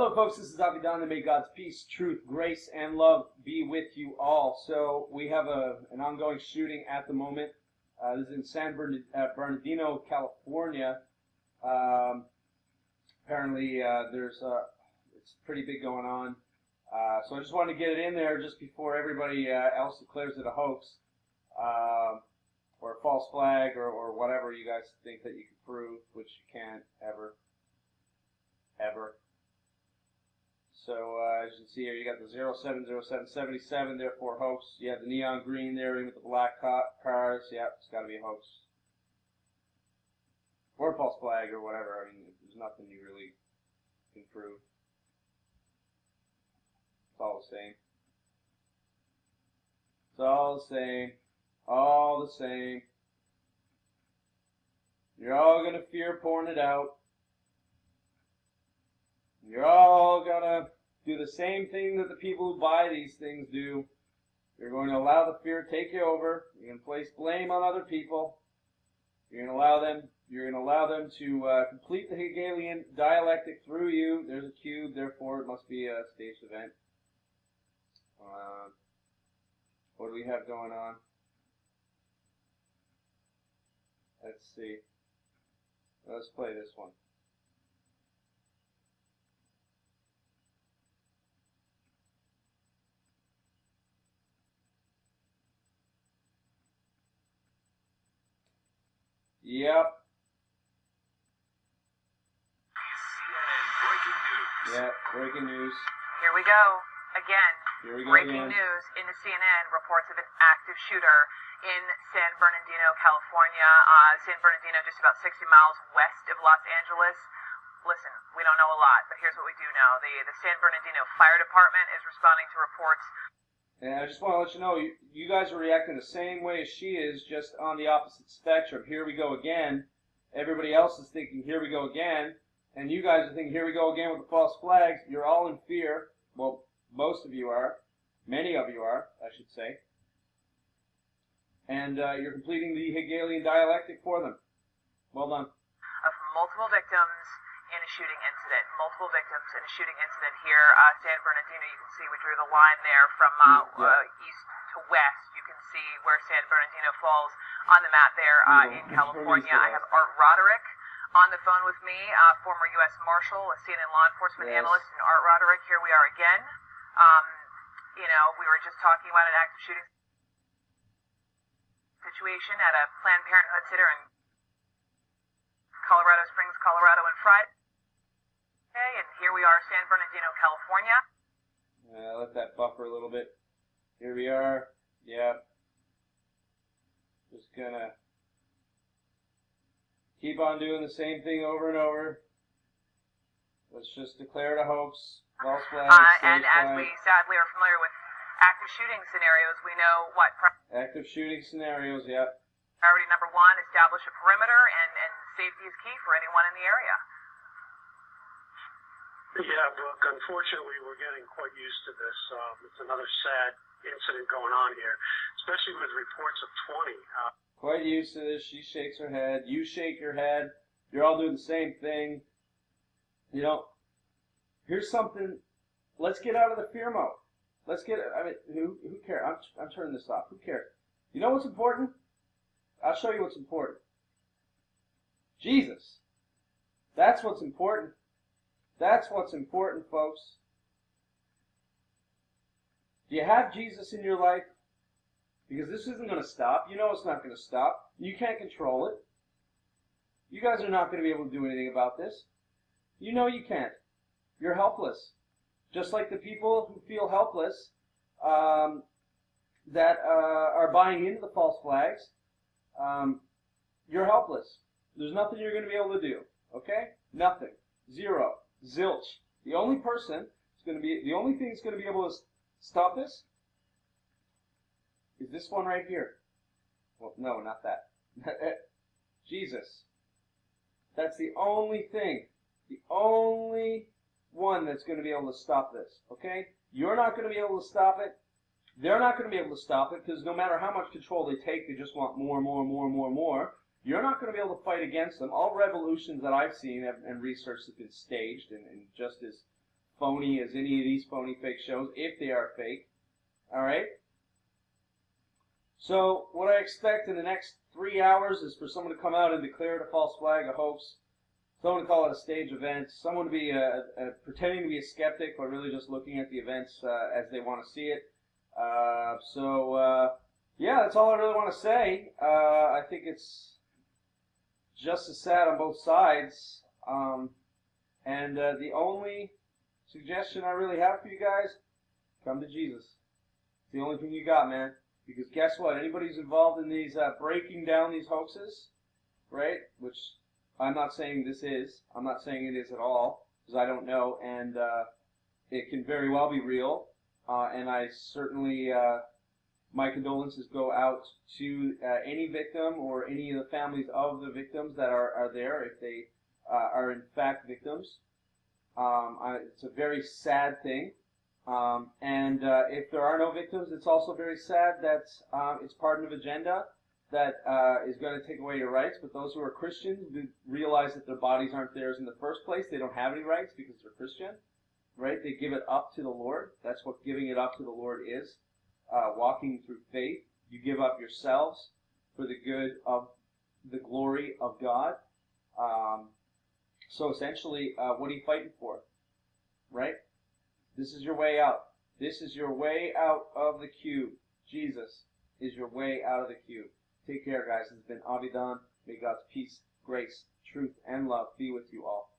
Hello folks, this is WOULDNT. May God's peace, truth, grace, and love be with you all. So we have an ongoing shooting at the moment. This is in Bernardino, California. Apparently it's pretty big going on. So I just wanted to get it in there just before everybody else declares it a hoax or a false flag or whatever you guys think that you can prove, which you can't ever. So as you can see here, you got the 070777, therefore hoax. You have the neon green there with the black cars. Yeah, it's got to be a hoax. Or a false flag or whatever. I mean, there's nothing you really can prove. It's all the same. It's all the same. All the same. You're all going to fear pouring it out. You're all going to do the same thing that the people who buy these things do. You're going to allow the fear to take you over. You're going to place blame on other people. You're going to allow them to complete the Hegelian dialectic through you. There's a cube, therefore it must be a staged event. What do we have going on? Let's see. Let's play this one. Yep. CNN breaking news. Yeah, breaking news. Here we go again. Here we go breaking again. news into CNN reports of an active shooter in San Bernardino, California. San Bernardino, just about 60 miles west of Los Angeles. Listen, we don't know a lot, but here's what we do know. The San Bernardino Fire Department is responding to reports. And I just want to let you know, you guys are reacting the same way as she is, just on the opposite spectrum. Here we go again. Everybody else is thinking, here we go again. And you guys are thinking, here we go again with the false flags. You're all in fear. Well, most of you are. Many of you are, I should say. And you're completing the Hegelian dialectic for them. Well done. Of multiple victims in a shooting incident. Multiple victims in a shooting incident here. San Bernardino, you can see we drew the line there from east to west. You can see where San Bernardino falls on the map there in California. I have Art Roderick on the phone with me, former U.S. Marshal, a CNN law enforcement analyst, and Art Roderick, here we are again. You know, we were just talking about an active shooting situation at a Planned Parenthood center in Colorado Springs, Colorado on Friday. And here we are, San Bernardino, California. Let that buffer a little bit. Here we are. Yeah. Just gonna keep on doing the same thing over and over. Let's just declare it a hoax. False flag. And as we sadly are familiar with active shooting scenarios, we know what active shooting scenarios, yeah. Priority number one, establish a perimeter, and safety is key for anyone in the area. Yeah, Brooke, unfortunately, we're getting quite used to this. It's another sad incident going on here, especially with reports of 20. Quite used to this. She shakes her head. You shake your head. You're all doing the same thing. You know, here's something. Let's get out of the fear mode. Let's get, I mean, who cares? I'm turning this off. Who cares? You know what's important? I'll show you what's important. Jesus. That's what's important. That's what's important, folks. Do you have Jesus in your life? Because this isn't going to stop. You know it's not going to stop. You can't control it. You guys are not going to be able to do anything about this. You know you can't. You're helpless. Just like the people who feel helpless that are buying into the false flags, you're helpless. There's nothing you're going to be able to do. Okay? Nothing. Zero. Zilch. The only thing that's going to be able to stop this is this one right here. Well, no, not that. Jesus. That's the only thing. The only one that's going to be able to stop this. Okay? You're not going to be able to stop it. They're not going to be able to stop it because no matter how much control they take, they just want more, more, more, more, more. You're not going to be able to fight against them. All revolutions that I've seen and researched have been staged and just as phony as any of these phony fake shows, if they are fake. All right? So what I expect in the next 3 hours is for someone to come out and declare it a false flag, a hoax, someone to call it a stage event, someone to be pretending to be a skeptic, but really just looking at the events as they want to see it. Yeah, that's all I really want to say. I think it's just as sad on both sides. The only suggestion I really have for you guys, come to Jesus. It's the only thing you got, man. Because guess what? Anybody who's involved in these breaking down these hoaxes, right? Which I'm not saying this is. I'm not saying it is at all, because I don't know, and it can very well be real. And I certainly, my condolences go out to any victim or any of the families of the victims that are there, if they are in fact victims. It's a very sad thing. If there are no victims, it's also very sad that it's part of an agenda that is going to take away your rights. But those who are Christians realize that their bodies aren't theirs in the first place. They don't have any rights because they're Christian, right? They give it up to the Lord. That's what giving it up to the Lord is. Walking through faith. You give up yourselves for the good of the glory of God. So essentially, what are you fighting for? Right? This is your way out. This is your way out of the cube. Jesus is your way out of the cube. Take care, guys. This has been Avidan. May God's peace, grace, truth, and love be with you all.